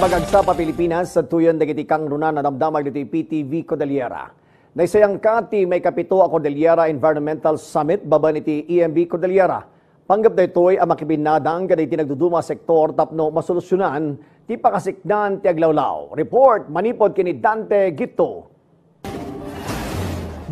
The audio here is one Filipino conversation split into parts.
Magagsa pa Pilipinas sa tuyon dagiti kang runa na damdamag dito PTV Cordillera. Naisayang kati may kapito a Cordillera Environmental Summit baba niti EMB Cordillera. Panggap daytoy ang makibinadang kaditi nagduduma sektor tapno masolusyonan ti pakasiknan ti aglawlaw. Report manipod kini Dante Gito.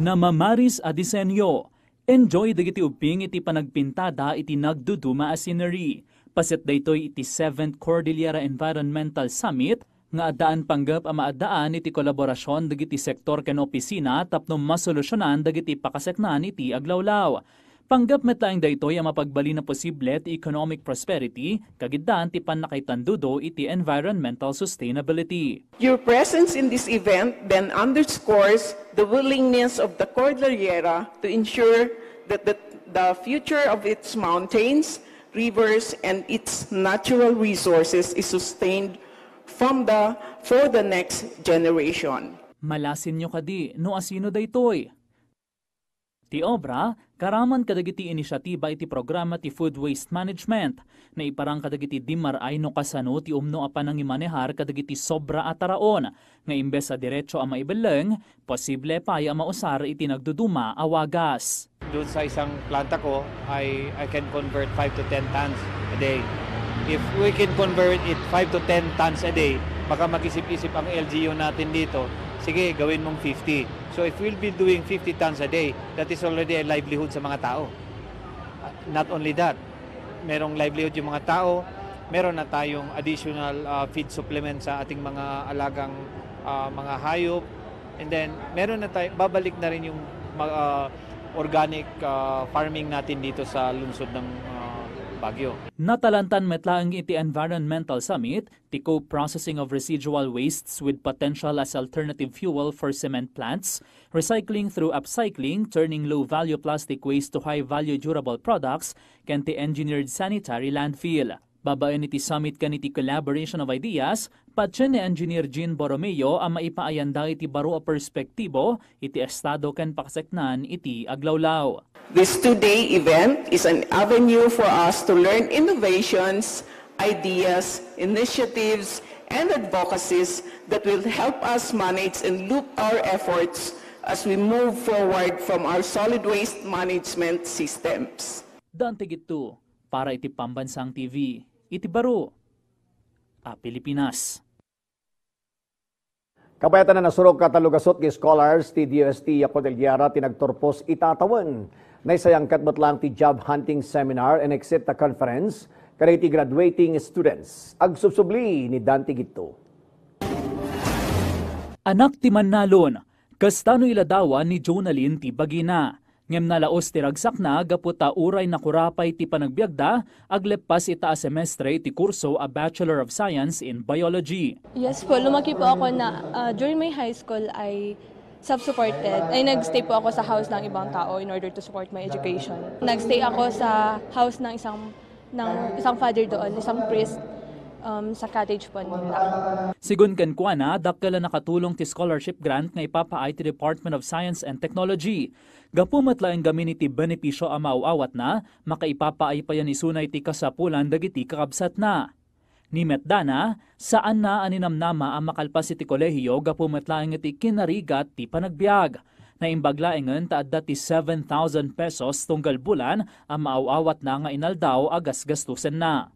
Namamaris a disenyo. Enjoy dagiti uping iti panagpintada iti nagduduma a scenery. Pasit daytoy iti 7th Cordillera Environmental Summit nga adaan panggap a maadaan iti kolaborasyon dagiti sektor ken opisina tapno masolusyonan dagiti pakaseknan iti aglawlaw. Panggap metlaeng daytoy a mapagbali na posible ti economic prosperity kagiddan ti pannakaitandudo iti environmental sustainability. Your presence in this event then underscores the willingness of the Cordillera to ensure that the future of its mountains, rivers, and its natural resources is sustained for the next generation. Malasin nyo kadi, no asino daytoy? Ti obra, karaman kadagiti inisyatiba iti programa ti food waste management, na iparang kadagiti dimaray no kasano ti umno apan ang imanehar kadagiti sobra ataraon, nga imbes sa diretso ang maibeleng, posible pa ay mausar iti nagduduma awagas. Doon sa isang planta ko, I can convert 5 to 10 tons a day. If we can convert it 5 to 10 tons a day, baka mag-isip-isip ang LGU natin dito, sige, gawin mong 50. So if we'll be doing 50 tons a day, that is already a livelihood sa mga tao. Not only that, merong livelihood yung mga tao, meron na tayong additional feed supplement sa ating mga alagang mga hayop, and then meron na tayo, babalik na rin yung organic farming natin dito sa lungsod ng Baguio. Natalantan metlaang iti Environmental Summit, ti co-processing of residual wastes with potential as alternative fuel for cement plants, recycling through upcycling, turning low-value plastic waste to high-value durable products, ken ti engineered sanitary landfill. Babaen iti summit kan iti collaboration of ideas, patsen ni Engineer Jean Borromeo ang maipaayanda iti baro a perspektibo, iti estado ken pakaseknan iti aglawlaw. This two-day event is an avenue for us to learn innovations, ideas, initiatives, and advocacies that will help us manage and loop our efforts as we move forward from our solid waste management systems. Dante Gito, para iti Pambansang TV, iti baro a Pilipinas. Kapayatan na nasurok katalugasot ki scholars ti DOST Cordillera tinagturpos itatawan. Naisayang katmatlang ti job hunting seminar and exit conference kaya ti graduating students. Agsubsubli ni Dante Gito. Anak ti Manalon, kastano iladawan ni Jonalyn ti Bagina. Ngem nalaos ti ragsak na gaputa uray na kurapay ti panagbiagda aglepas ita a semestre ti kurso a Bachelor of Science in Biology. Yes po, lumaki po ako na during my high school ay self-supported. Ay nagstay po ako sa house ng ibang tao in order to support my education. Nagstay ako sa house ng isang father doon, isang priest. Sa cottage po nila. Sigun ken kuana, dakkel nakatulong ti scholarship grant nga ipapaay ti Department of Science and Technology. Gapumat laeng gamin iti benepisyo a mauawat na, makaipapaay pa yan isunay ti kasapulan dagiti kakabsat na. Ni Metdana, saan na aninamnama ang makalpas iti kolehiyo gapumat laeng iti kinarigat ti panagbiag. Na imbaglaengen taadda ti 7,000 pesos tunggal bulan ang mauawat na nga inaldaw agas gastusen na.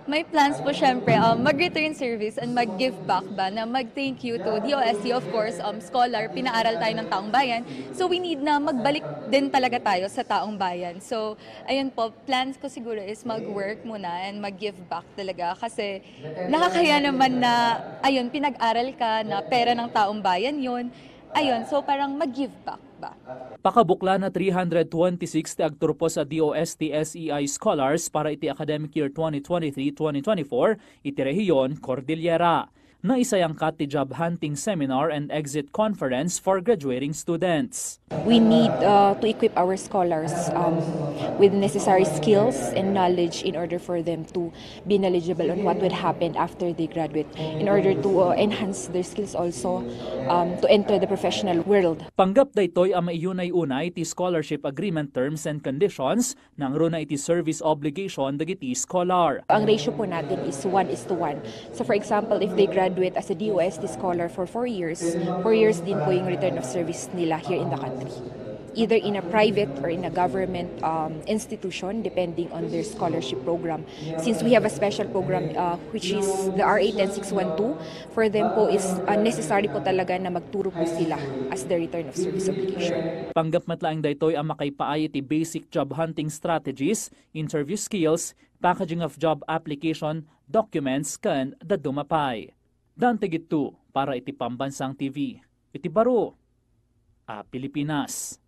May plans po syempre mag-return service and mag-give back ba na mag-thank you to DOST, of course, scholar, pinaaral tayo ng taong bayan. So we need na magbalik din talaga tayo sa taong bayan. So ayun po, plans ko siguro is mag-work muna and mag-give back talaga kasi nakakaya naman na ayun, pinag-aral ka na pera ng taong bayan yun. Ayun, so parang mag-give back ba? Pakabukla na 326 ti agturpo sa DOST SEI Scholars para iti academic year 2023-2024 iti rehiyon Cordillera. Naisayang kat ti job hunting seminar and exit conference for graduating students. We need to equip our scholars with necessary skills and knowledge in order for them to be knowledgeable on what would happen after they graduate, in order to enhance their skills also to enter the professional world. Panggap daytoy ang maiyunay-unay ti scholarship agreement terms and conditions nang runa iti service obligation dagiti scholar. Ang ratio po natin is 1:1. So for example, if they graduate graduate as a DOST scholar for 4 years. 4 years din po yung return of service nila here in the country. Either in a private or in a government institution, depending on their scholarship program. Since we have a special program which is the RA 10612, for them po is necessary po talaga na magturo po sila as the return of service obligation. Panggap matlaang daytoy ang makaipaay iti basic job hunting strategies, interview skills, packaging of job application, documents, kan dadumapay. Dante gitu para iti Pambansang TV. Iti baro, Pilipinas.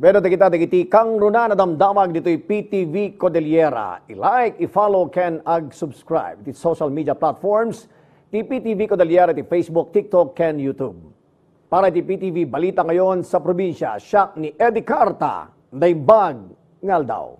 Pero kita dagiti kang runa na damdamag dito'y PTV Cordillera. I-like, i-follow, ken ag-subscribe. Iti social media platforms, ti PTV Cordillera, ti Facebook, TikTok, ken YouTube. Para ti PTV Balita ngayon sa probinsya, siya ni Eddie Carta, Daybag, Ngaldaw.